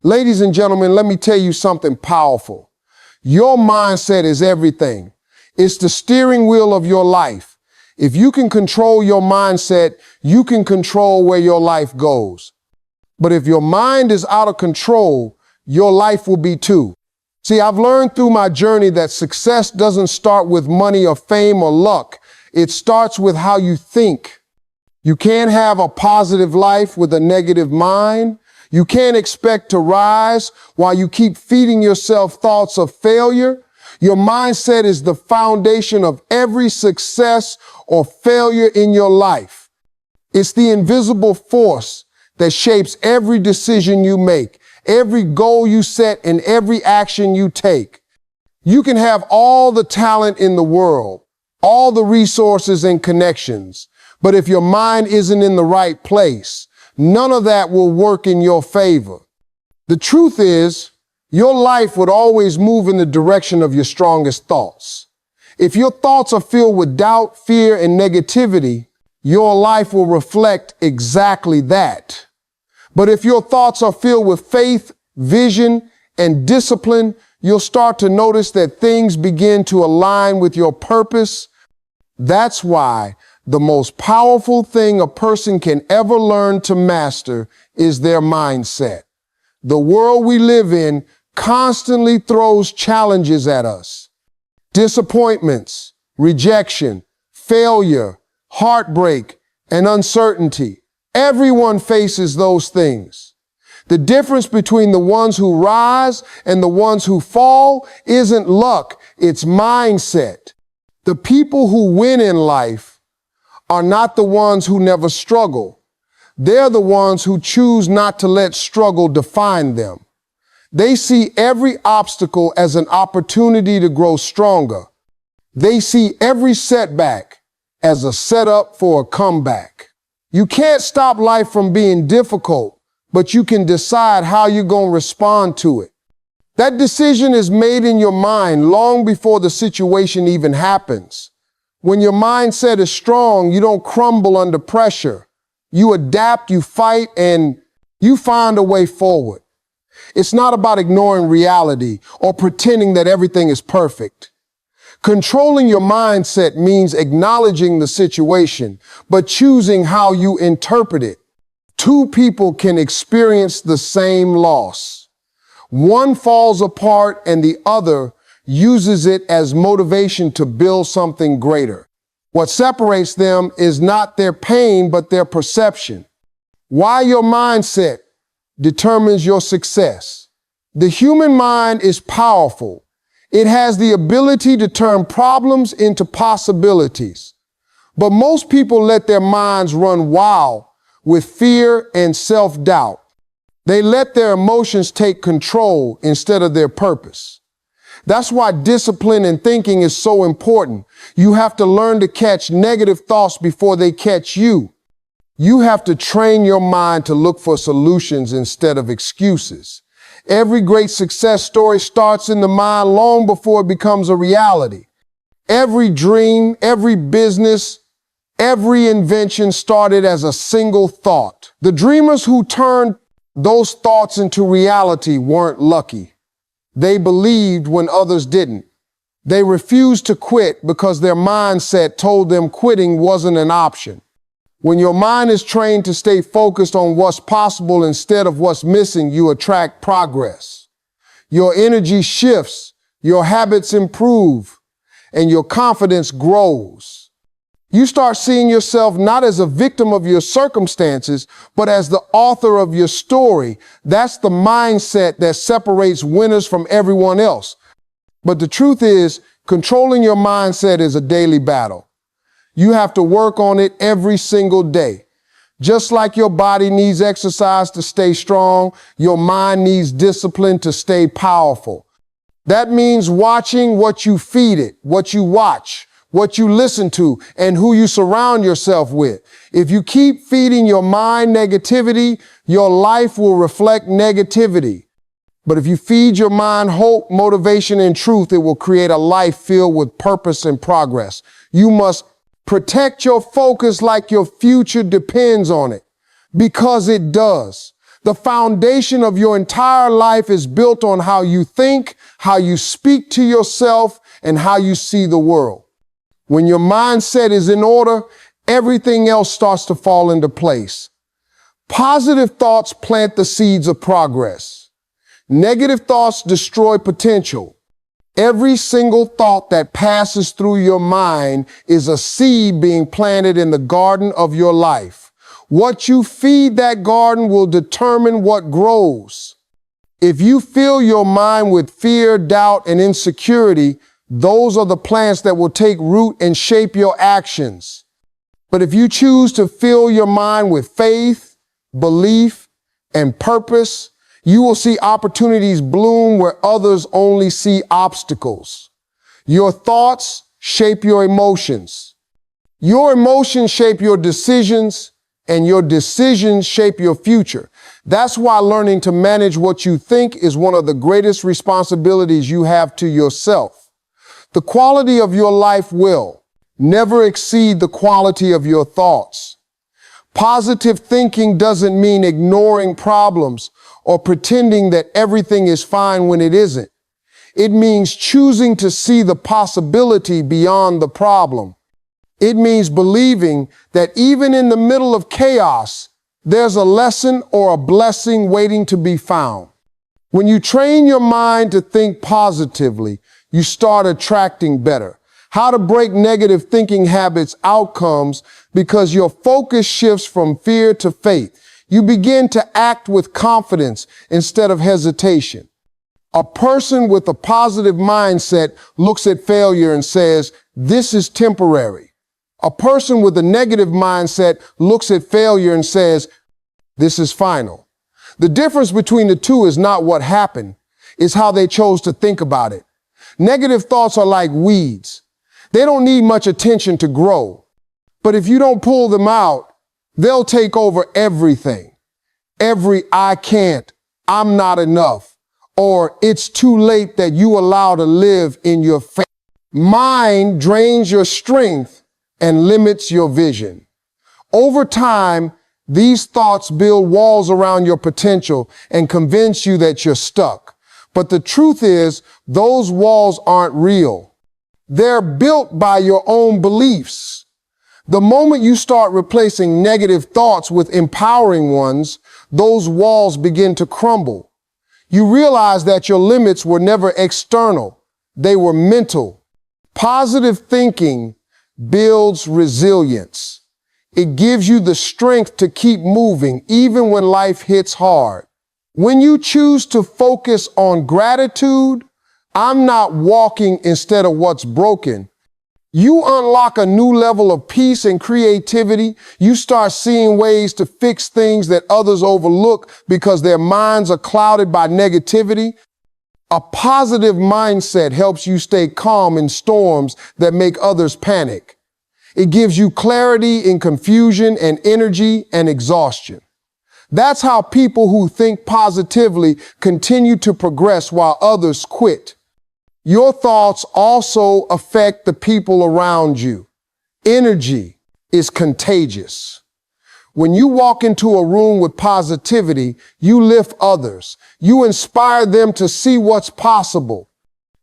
Ladies and gentlemen, let me tell you something powerful. Your mindset is everything. It's the steering wheel of your life. If you can control your mindset, you can control where your life goes. But if your mind is out of control, your life will be too. See, I've learned through my journey that success doesn't start with money or fame or luck. It starts with how you think. You can't have a positive life with a negative mind. You can't expect to rise while you keep feeding yourself thoughts of failure. Your mindset is the foundation of every success or failure in your life. It's the invisible force that shapes every decision you make, every goal you set, and every action you take. You can have all the talent in the world, all the resources and connections, but if your mind isn't in the right place, none of that will work in your favor. The truth is, your life would always move in the direction of your strongest thoughts. If your thoughts are filled with doubt, fear, and negativity, your life will reflect exactly that. But if your thoughts are filled with faith, vision, and discipline, you'll start to notice that things begin to align with your purpose. That's why the most powerful thing a person can ever learn to master is their mindset. The world we live in constantly throws challenges at us. Disappointments, rejection, failure, heartbreak, and uncertainty. Everyone faces those things. The difference between the ones who rise and the ones who fall isn't luck, it's mindset. The people who win in life are not the ones who never struggle. They're the ones who choose not to let struggle define them. They see every obstacle as an opportunity to grow stronger. They see every setback as a setup for a comeback. You can't stop life from being difficult, but you can decide how you're going to respond to it. That decision is made in your mind long before the situation even happens. When your mindset is strong, you don't crumble under pressure. You adapt, you fight, and you find a way forward. It's not about ignoring reality or pretending that everything is perfect. Controlling your mindset means acknowledging the situation, but choosing how you interpret it. Two people can experience the same loss. One falls apart and the other uses it as motivation to build something greater. What separates them is not their pain, but their perception. Why your mindset determines your success. The human mind is powerful. It has the ability to turn problems into possibilities. But most people let their minds run wild with fear and self-doubt. They let their emotions take control instead of their purpose. That's why discipline and thinking is so important. You have to learn to catch negative thoughts before they catch you. You have to train your mind to look for solutions instead of excuses. Every great success story starts in the mind long before it becomes a reality. Every dream, every business, every invention started as a single thought. The dreamers who turned those thoughts into reality weren't lucky. They believed when others didn't. They refused to quit because their mindset told them quitting wasn't an option. When your mind is trained to stay focused on what's possible instead of what's missing, you attract progress. Your energy shifts, your habits improve, and your confidence grows. You start seeing yourself not as a victim of your circumstances, but as the author of your story. That's the mindset that separates winners from everyone else. But the truth is, controlling your mindset is a daily battle. You have to work on it every single day. Just like your body needs exercise to stay strong, your mind needs discipline to stay powerful. That means watching what you feed it, what you watch, what you listen to, and who you surround yourself with. If you keep feeding your mind negativity, your life will reflect negativity. But if you feed your mind hope, motivation, and truth, it will create a life filled with purpose and progress. You must protect your focus like your future depends on it, because it does. The foundation of your entire life is built on how you think, how you speak to yourself, and how you see the world. When your mindset is in order, everything else starts to fall into place. Positive thoughts plant the seeds of progress. Negative thoughts destroy potential. Every single thought that passes through your mind is a seed being planted in the garden of your life. What you feed that garden will determine what grows. If you fill your mind with fear, doubt, and insecurity, those are the plants that will take root and shape your actions. But if you choose to fill your mind with faith, belief, and purpose, you will see opportunities bloom where others only see obstacles. Your thoughts shape your emotions. Your emotions shape your decisions, and your decisions shape your future. That's why learning to manage what you think is one of the greatest responsibilities you have to yourself. The quality of your life will never exceed the quality of your thoughts. Positive thinking doesn't mean ignoring problems or pretending that everything is fine when it isn't. It means choosing to see the possibility beyond the problem. It means believing that even in the middle of chaos, there's a lesson or a blessing waiting to be found. When you train your mind to think positively, you start attracting better. How to break negative thinking habits outcomes because your focus shifts from fear to faith. You begin to act with confidence instead of hesitation. A person with a positive mindset looks at failure and says, "This is temporary." A person with a negative mindset looks at failure and says, "This is final." The difference between the two is not what happened, it's how they chose to think about it. Negative thoughts are like weeds. They don't need much attention to grow. But if you don't pull them out, they'll take over everything. Every "I can't," "I'm not enough," or "it's too late" that you allow to live in your mind drains your strength and limits your vision. Over time, these thoughts build walls around your potential and convince you that you're stuck. But the truth is, those walls aren't real. They're built by your own beliefs. The moment you start replacing negative thoughts with empowering ones, those walls begin to crumble. You realize that your limits were never external. They were mental. Positive thinking builds resilience. It gives you the strength to keep moving even when life hits hard. When you choose to focus on gratitude, "I'm not walking" instead of "what's broken," you unlock a new level of peace and creativity. You start seeing ways to fix things that others overlook because their minds are clouded by negativity. A positive mindset helps you stay calm in storms that make others panic. It gives you clarity in confusion and energy and exhaustion. That's how people who think positively continue to progress while others quit. Your thoughts also affect the people around you. Energy is contagious. When you walk into a room with positivity, you lift others. You inspire them to see what's possible.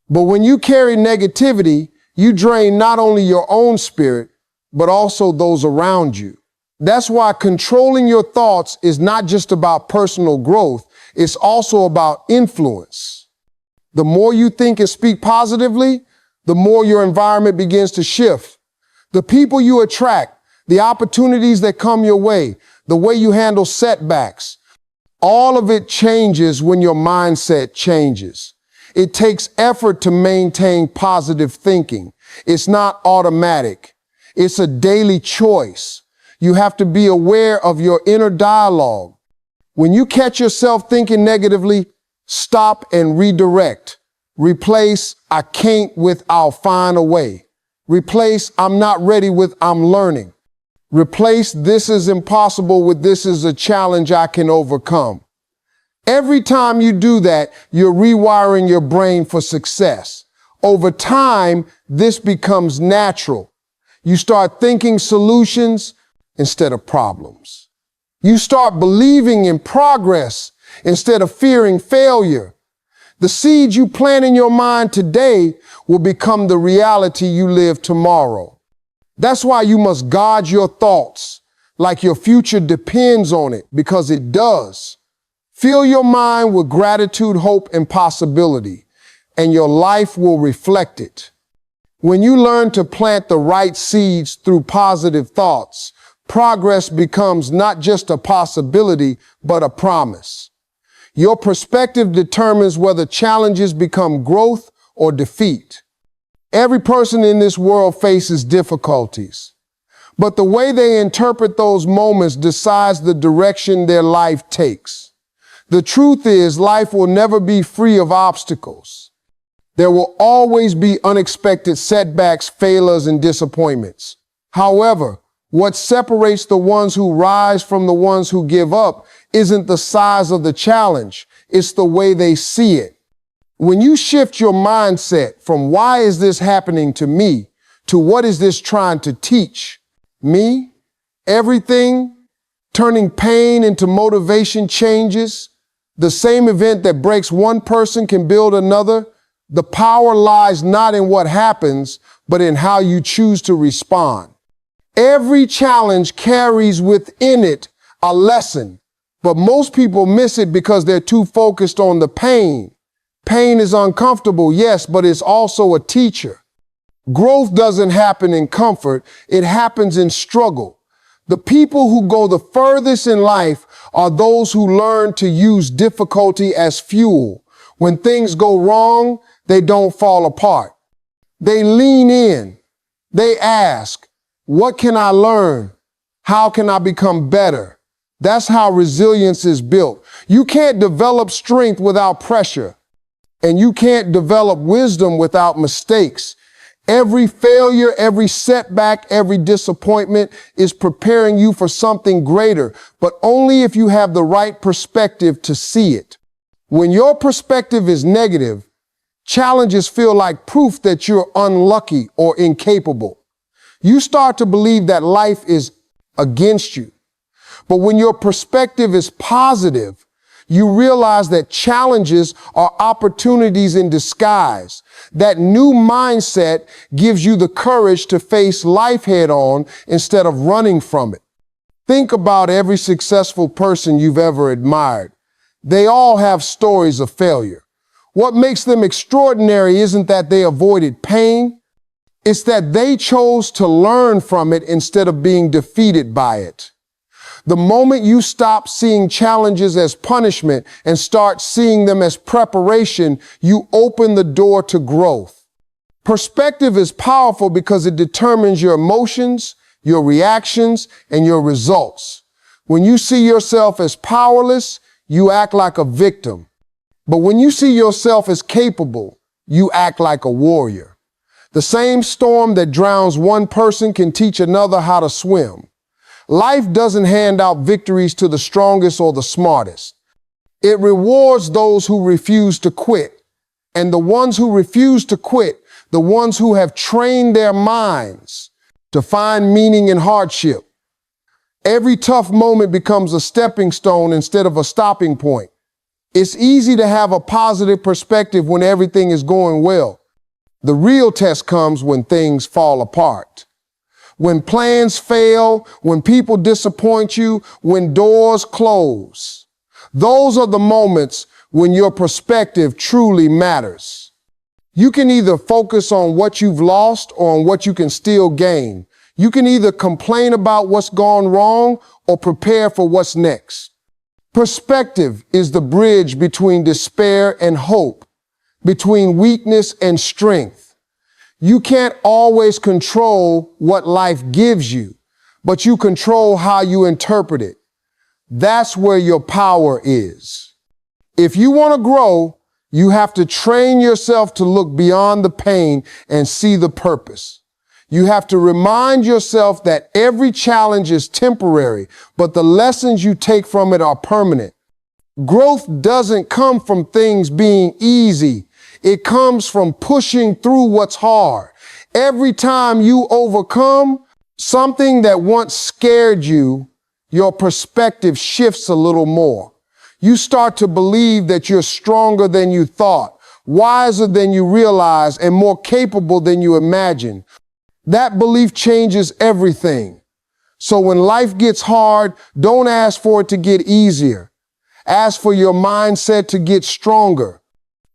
But when you carry negativity, you drain not only your own spirit, but also those around you. That's why controlling your thoughts is not just about personal growth, it's also about influence. The more you think and speak positively, the more your environment begins to shift. The people you attract, the opportunities that come your way, the way you handle setbacks, all of it changes when your mindset changes. It takes effort to maintain positive thinking. It's not automatic. It's a daily choice. You have to be aware of your inner dialogue. When you catch yourself thinking negatively, stop and redirect. Replace "I can't" with "I'll find a way." Replace "I'm not ready" with "I'm learning." Replace "this is impossible" with "this is a challenge I can overcome." Every time you do that, you're rewiring your brain for success. Over time, this becomes natural. You start thinking solutions instead of problems. You start believing in progress instead of fearing failure. The seeds you plant in your mind today will become the reality you live tomorrow. That's why you must guard your thoughts like your future depends on it, because it does. Fill your mind with gratitude, hope, and possibility, and your life will reflect it. When you learn to plant the right seeds through positive thoughts, progress becomes not just a possibility, but a promise. Your perspective determines whether challenges become growth or defeat. Every person in this world faces difficulties, but the way they interpret those moments decides the direction their life takes. The truth is, life will never be free of obstacles. There will always be unexpected setbacks, failures, and disappointments. However, what separates the ones who rise from the ones who give up isn't the size of the challenge, it's the way they see it. When you shift your mindset from why is this happening to me to what is this trying to teach me, everything, turning pain into motivation changes. The same event that breaks one person can build another. The power lies not in what happens, but in how you choose to respond. Every challenge carries within it a lesson, but most people miss it because they're too focused on the pain. Pain is uncomfortable, yes, but it's also a teacher. Growth doesn't happen in comfort, it happens in struggle. The people who go the furthest in life are those who learn to use difficulty as fuel. When things go wrong, they don't fall apart. They lean in. They ask, what can I learn? How can I become better? That's how resilience is built. You can't develop strength without pressure, and you can't develop wisdom without mistakes. Every failure, every setback, every disappointment is preparing you for something greater, but only if you have the right perspective to see it. When your perspective is negative, challenges feel like proof that you're unlucky or incapable. You start to believe that life is against you. But when your perspective is positive, you realize that challenges are opportunities in disguise. That new mindset gives you the courage to face life head on instead of running from it. Think about every successful person you've ever admired. They all have stories of failure. What makes them extraordinary isn't that they avoided pain. It's that they chose to learn from it instead of being defeated by it. The moment you stop seeing challenges as punishment and start seeing them as preparation, you open the door to growth. Perspective is powerful because it determines your emotions, your reactions, and your results. When you see yourself as powerless, you act like a victim. But when you see yourself as capable, you act like a warrior. The same storm that drowns one person can teach another how to swim. Life doesn't hand out victories to the strongest or the smartest. It rewards those who refuse to quit. And the ones who refuse to quit, the ones who have trained their minds to find meaning in hardship. Every tough moment becomes a stepping stone instead of a stopping point. It's easy to have a positive perspective when everything is going well. The real test comes when things fall apart. When plans fail, when people disappoint you, when doors close. Those are the moments when your perspective truly matters. You can either focus on what you've lost or on what you can still gain. You can either complain about what's gone wrong or prepare for what's next. Perspective is the bridge between despair and hope, between weakness and strength. You can't always control what life gives you, but you control how you interpret it. That's where your power is. If you want to grow, you have to train yourself to look beyond the pain and see the purpose. You have to remind yourself that every challenge is temporary, but the lessons you take from it are permanent. Growth doesn't come from things being easy. It comes from pushing through what's hard. Every time you overcome something that once scared you, your perspective shifts a little more. You start to believe that you're stronger than you thought, wiser than you realize, and more capable than you imagined. That belief changes everything. So when life gets hard, don't ask for it to get easier. Ask for your mindset to get stronger.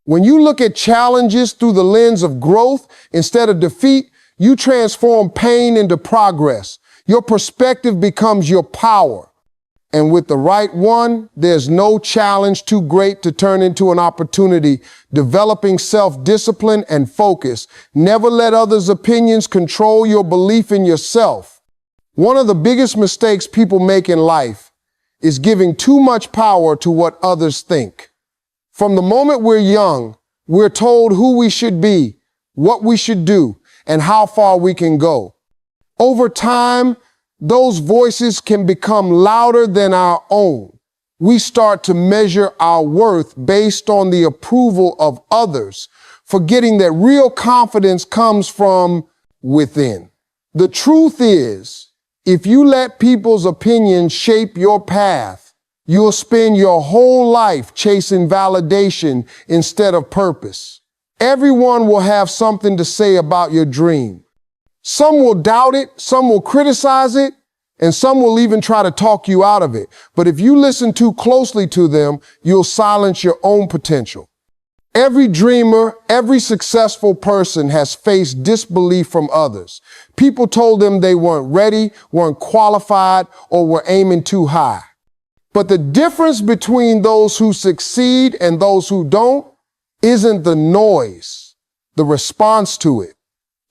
When you look at challenges through the lens of growth instead of defeat, you transform pain into progress. Your perspective becomes your power. And with the right one, there's no challenge too great to turn into an opportunity. Developing self-discipline and focus. Never let others' opinions control your belief in yourself. One of the biggest mistakes people make in life is giving too much power to what others think. From the moment we're young, we're told who we should be, what we should do, and how far we can go. Over time, those voices can become louder than our own. We start to measure our worth based on the approval of others, forgetting that real confidence comes from within. The truth is, if you let people's opinions shape your path, you'll spend your whole life chasing validation instead of purpose. Everyone will have something to say about your dream. Some will doubt it, some will criticize it, and some will even try to talk you out of it. But if you listen too closely to them, you'll silence your own potential. Every dreamer, every successful person has faced disbelief from others. People told them they weren't ready, weren't qualified, or were aiming too high. But the difference between those who succeed and those who don't isn't the noise, the response to it.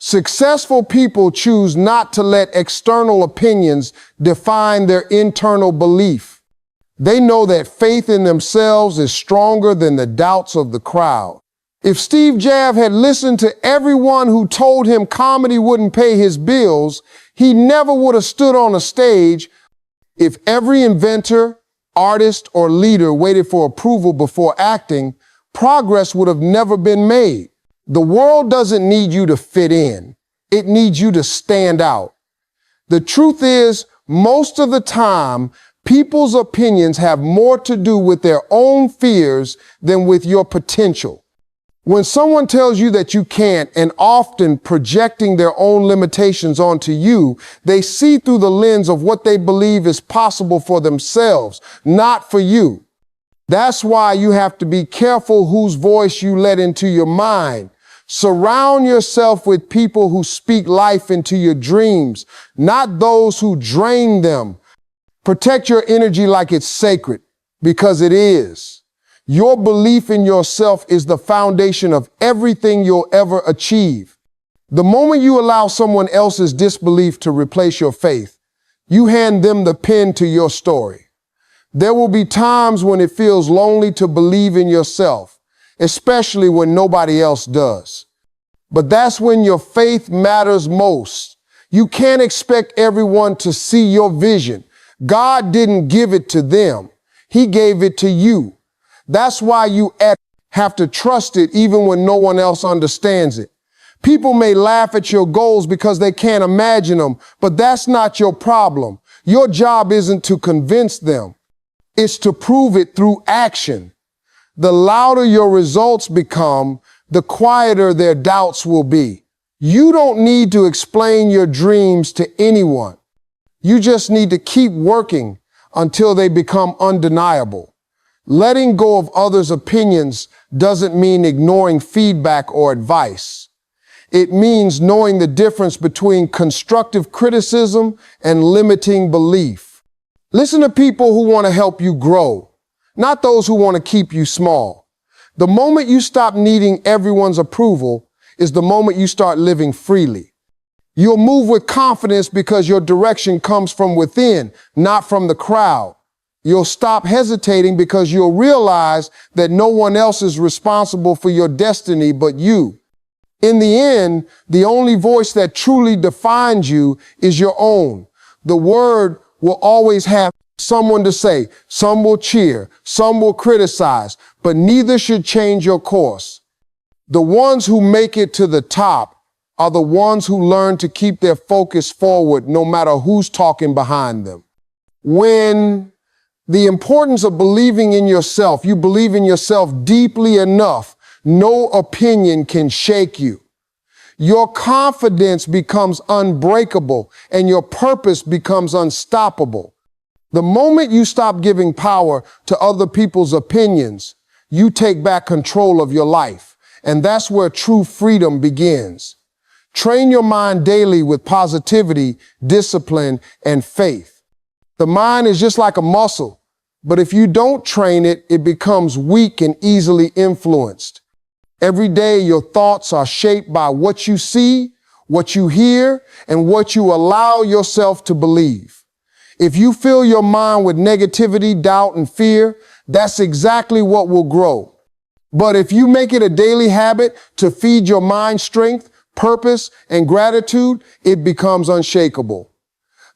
Successful people choose not to let external opinions define their internal belief. They know that faith in themselves is stronger than the doubts of the crowd. If Steve Jobs had listened to everyone who told him comedy wouldn't pay his bills, he never would have stood on a stage. If every inventor, artist, or leader waited for approval before acting, progress would have never been made. The world doesn't need you to fit in. It needs you to stand out. The truth is, most of the time, people's opinions have more to do with their own fears than with your potential. When someone tells you that you can't, and often projecting their own limitations onto you, they see through the lens of what they believe is possible for themselves, not for you. That's why you have to be careful whose voice you let into your mind. Surround yourself with people who speak life into your dreams, not those who drain them. Protect your energy like it's sacred, because it is. Your belief in yourself is the foundation of everything you'll ever achieve. The moment you allow someone else's disbelief to replace your faith, you hand them the pen to your story. There will be times when it feels lonely to believe in yourself, especially when nobody else does. But that's when your faith matters most. You can't expect everyone to see your vision. God didn't give it to them. He gave it to you. That's why you have to trust it even when no one else understands it. People may laugh at your goals because they can't imagine them, but that's not your problem. Your job isn't to convince them. It's to prove it through action. The louder your results become, the quieter their doubts will be. You don't need to explain your dreams to anyone. You just need to keep working until they become undeniable. Letting go of others' opinions doesn't mean ignoring feedback or advice. It means knowing the difference between constructive criticism and limiting belief. Listen to people who want to help you grow, not those who want to keep you small. The moment you stop needing everyone's approval is the moment you start living freely. You'll move with confidence because your direction comes from within, not from the crowd. You'll stop hesitating because you'll realize that no one else is responsible for your destiny but you. In the end, the only voice that truly defines you is your own. The word will always have someone to say. Some will cheer, some will criticize, but neither should change your course. The ones who make it to the top are the ones who learn to keep their focus forward no matter who's talking behind them. When the importance of believing in yourself, you believe in yourself deeply enough, no opinion can shake you. Your confidence becomes unbreakable and your purpose becomes unstoppable. The moment you stop giving power to other people's opinions, you take back control of your life. And that's where true freedom begins. Train your mind daily with positivity, discipline, and faith. The mind is just like a muscle, but if you don't train it, it becomes weak and easily influenced. Every day, your thoughts are shaped by what you see, what you hear, and what you allow yourself to believe. If you fill your mind with negativity, doubt, and fear, that's exactly what will grow. But if you make it a daily habit to feed your mind strength, purpose, and gratitude, it becomes unshakable.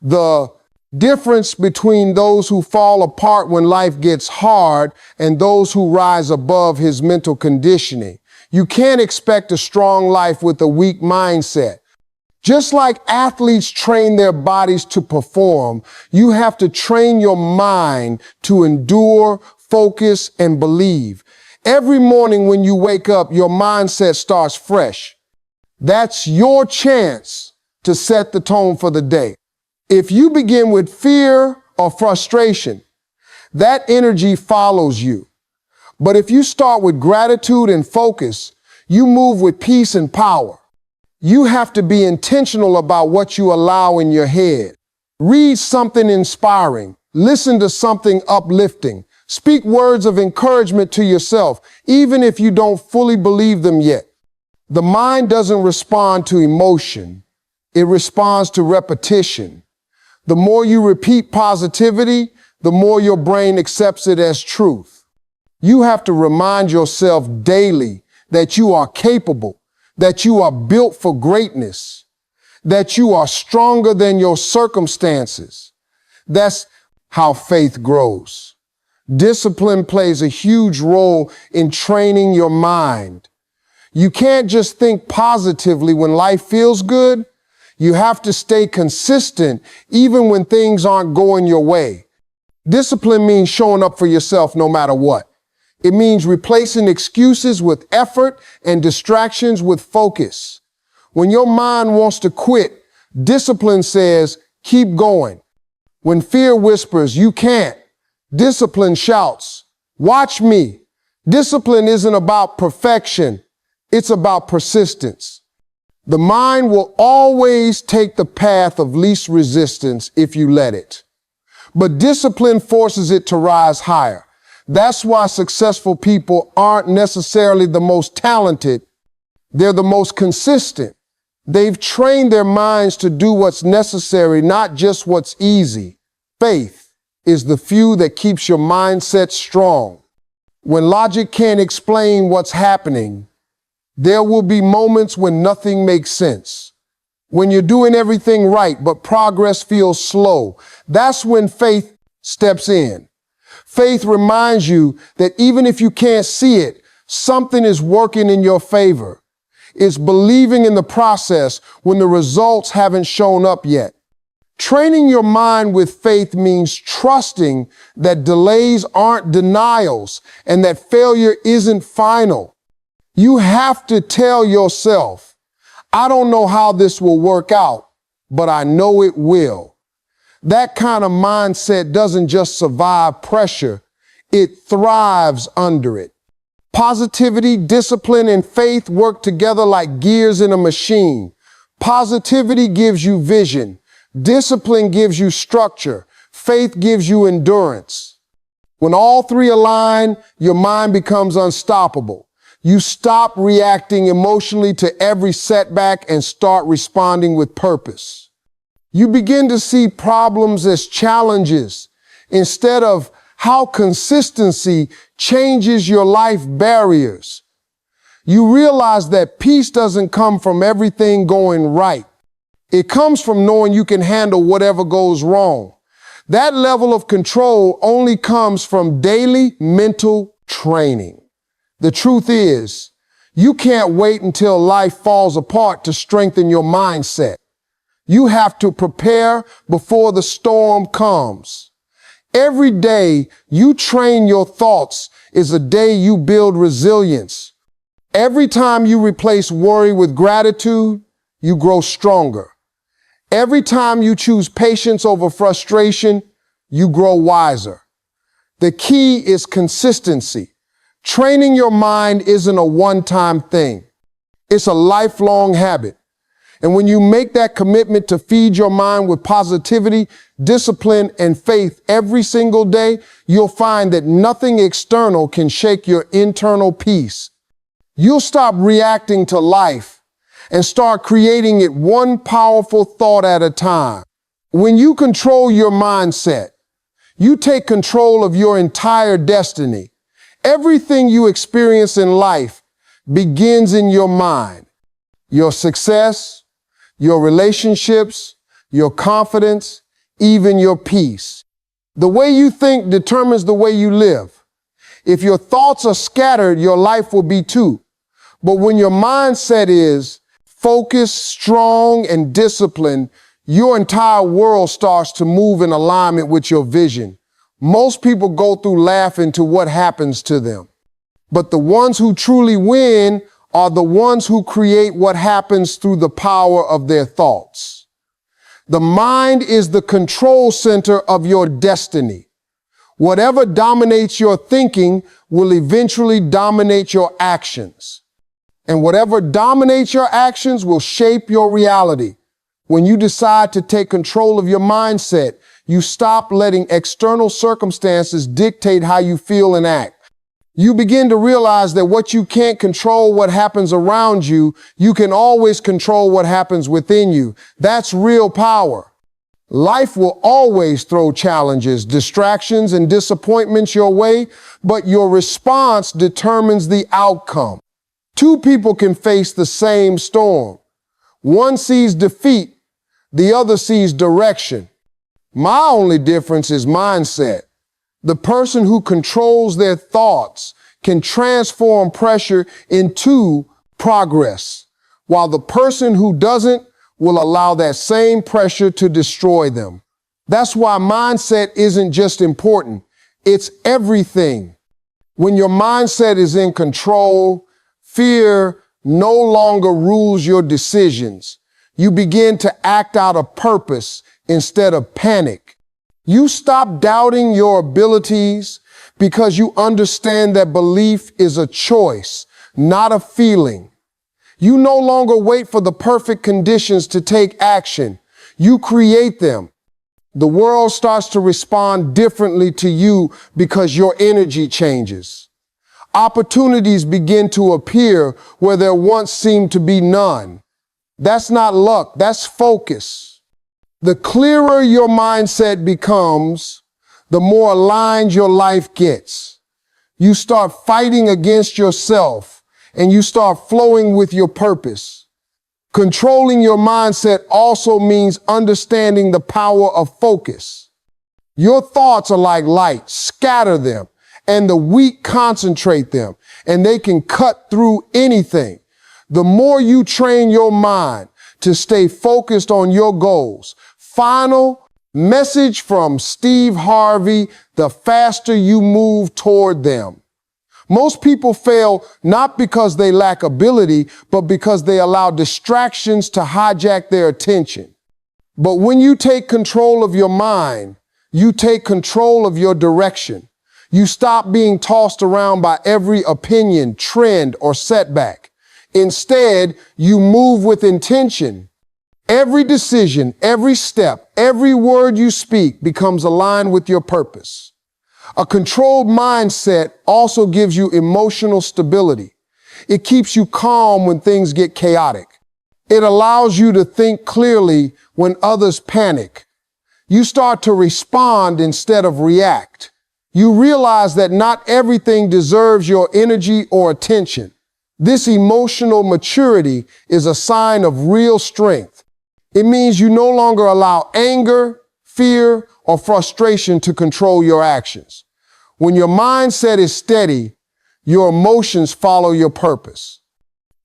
The difference between those who fall apart when life gets hard and those who rise above his mental conditioning. You can't expect a strong life with a weak mindset. Just like athletes train their bodies to perform, you have to train your mind to endure, focus, and believe. Every morning when you wake up, your mindset starts fresh. That's your chance to set the tone for the day. If you begin with fear or frustration, that energy follows you. But if you start with gratitude and focus, you move with peace and power. You have to be intentional about what you allow in your head. Read something inspiring. Listen to something uplifting. Speak words of encouragement to yourself, even if you don't fully believe them yet. The mind doesn't respond to emotion. It responds to repetition. The more you repeat positivity, the more your brain accepts it as truth. You have to remind yourself daily that you are capable, that you are built for greatness, that you are stronger than your circumstances. That's how faith grows. Discipline plays a huge role in training your mind. You can't just think positively when life feels good. You have to stay consistent even when things aren't going your way. Discipline means showing up for yourself no matter what. It means replacing excuses with effort and distractions with focus. When your mind wants to quit, discipline says, keep going. When fear whispers, you can't, discipline shouts, watch me. Discipline isn't about perfection. It's about persistence. The mind will always take the path of least resistance if you let it. But discipline forces it to rise higher. That's why successful people aren't necessarily the most talented. They're the most consistent. They've trained their minds to do what's necessary, not just what's easy. Faith is the fuel that keeps your mindset strong. When logic can't explain what's happening, there will be moments when nothing makes sense. When you're doing everything right, but progress feels slow, that's when faith steps in. Faith reminds you that even if you can't see it, something is working in your favor. It's believing in the process when the results haven't shown up yet. Training your mind with faith means trusting that delays aren't denials and that failure isn't final. You have to tell yourself, I don't know how this will work out, but I know it will. That kind of mindset doesn't just survive pressure, it thrives under it. Positivity, discipline, and faith work together like gears in a machine. Positivity gives you vision. Discipline gives you structure. Faith gives you endurance. When all three align, your mind becomes unstoppable. You stop reacting emotionally to every setback and start responding with purpose. You begin to see problems as challenges instead of how consistency changes your life barriers. You realize that peace doesn't come from everything going right. It comes from knowing you can handle whatever goes wrong. That level of control only comes from daily mental training. The truth is, you can't wait until life falls apart to strengthen your mindset. You have to prepare before the storm comes. Every day you train your thoughts is a day you build resilience. Every time you replace worry with gratitude, you grow stronger. Every time you choose patience over frustration, you grow wiser. The key is consistency. Training your mind isn't a one-time thing. It's a lifelong habit. And when you make that commitment to feed your mind with positivity, discipline, and faith every single day, you'll find that nothing external can shake your internal peace. You'll stop reacting to life and start creating it one powerful thought at a time. When you control your mindset, you take control of your entire destiny. Everything you experience in life begins in your mind. Your success, your relationships, your confidence, even your peace. The way you think determines the way you live. If your thoughts are scattered, your life will be too. But when your mindset is focused, strong, and disciplined, your entire world starts to move in alignment with your vision. Most people go through laughing to what happens to them. But the ones who truly win are the ones who create what happens through the power of their thoughts. The mind is the control center of your destiny. Whatever dominates your thinking will eventually dominate your actions. And whatever dominates your actions will shape your reality. When you decide to take control of your mindset, you stop letting external circumstances dictate how you feel and act. You begin to realize that what you can't control what happens around you, you can always control what happens within you. That's real power. Life will always throw challenges, distractions, and disappointments your way, but your response determines the outcome. Two people can face the same storm. One sees defeat, the other sees direction. My only difference is mindset. The person who controls their thoughts can transform pressure into progress, while the person who doesn't will allow that same pressure to destroy them. That's why mindset isn't just important, it's everything. When your mindset is in control, fear no longer rules your decisions. You begin to act out of purpose instead of panic. You stop doubting your abilities because you understand that belief is a choice, not a feeling. You no longer wait for the perfect conditions to take action. You create them. The world starts to respond differently to you because your energy changes. Opportunities begin to appear where there once seemed to be none. That's not luck, that's focus. The clearer your mindset becomes, the more aligned your life gets. You start fighting against yourself and you start flowing with your purpose. Controlling your mindset also means understanding the power of focus. Your thoughts are like light, scatter them, and the weak concentrate them, and they can cut through anything. The more you train your mind to stay focused on your goals, final message from Steve Harvey, the faster you move toward them. Most people fail not because they lack ability, but because they allow distractions to hijack their attention. But when you take control of your mind, you take control of your direction. You stop being tossed around by every opinion, trend, or setback. Instead, you move with intention. Every decision, every step, every word you speak becomes aligned with your purpose. A controlled mindset also gives you emotional stability. It keeps you calm when things get chaotic. It allows you to think clearly when others panic. You start to respond instead of react. You realize that not everything deserves your energy or attention. This emotional maturity is a sign of real strength. It means you no longer allow anger, fear, or frustration to control your actions. When your mindset is steady, your emotions follow your purpose.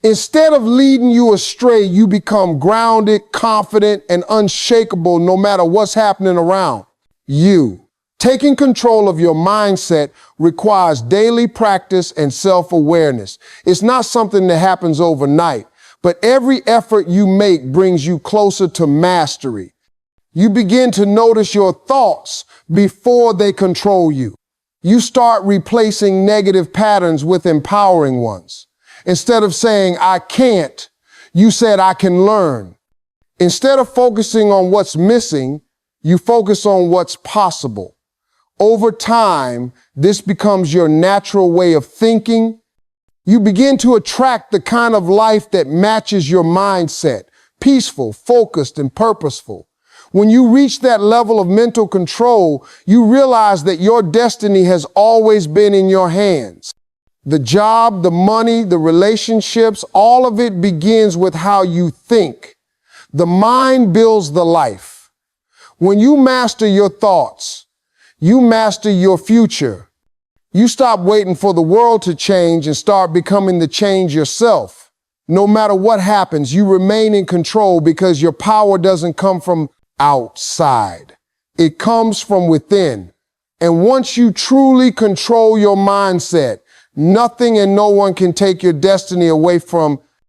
Instead of leading you astray, you become grounded, confident, and unshakable no matter what's happening around you. Taking control of your mindset requires daily practice and self-awareness. It's not something that happens overnight, but every effort you make brings you closer to mastery. You begin to notice your thoughts before they control you. You start replacing negative patterns with empowering ones. Instead of saying, I can't, you said, I can learn. Instead of focusing on what's missing, you focus on what's possible. Over time, this becomes your natural way of thinking. You begin to attract the kind of life that matches your mindset, peaceful, focused, and purposeful. When you reach that level of mental control, you realize that your destiny has always been in your hands. The job, the money, the relationships, all of it begins with how you think. The mind builds the life. When you master your thoughts, you master your future. You stop waiting for the world to change and start becoming the change yourself. No matter what happens, you remain in control because your power doesn't come from outside. It comes from within. And once you truly control your mindset, nothing and no one can take your destiny away from